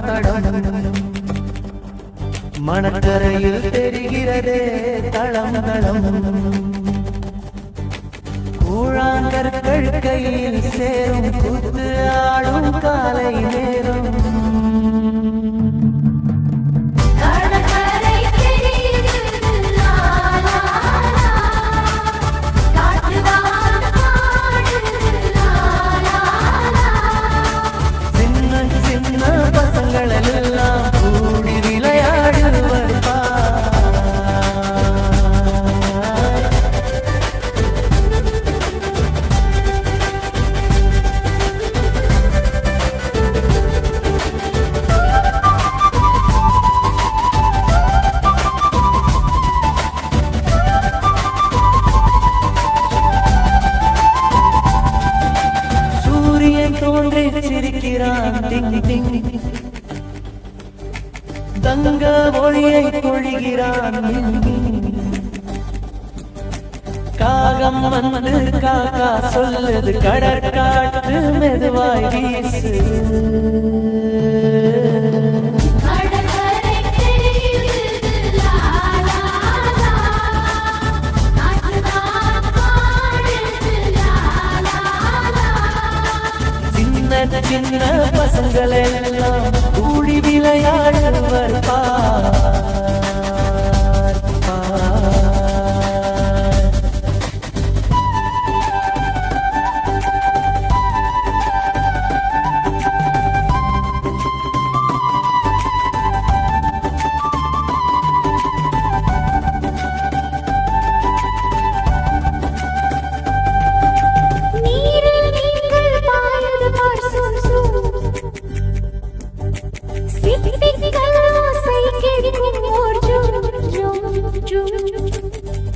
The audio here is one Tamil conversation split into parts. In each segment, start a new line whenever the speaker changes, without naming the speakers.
தடம் மணக்கரையில் தெரிகிறதே தளம் தளம் கூழாங்கற்கள் கையில் சேரும் குத்து ஆடும் காலை நேரம் தங்க ஒளியை பொழிகிறான் காகம் வந்து காக்கா சொல்லுது கடற்காற்று மெதுவாய் வீசு சின்ன பசங்கள் எல்லாம் கூடி விளையாடுவர்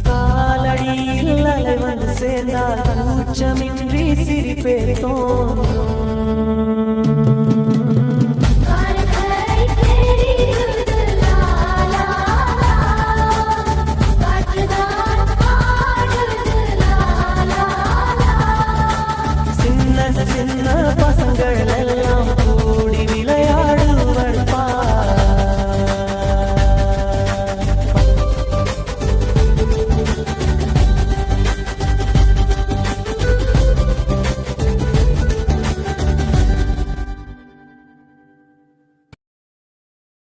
காலடியில் அலை வந்து சேர்ந்தால் கூச்சமின்றி சிரிப்பே தோன்றும்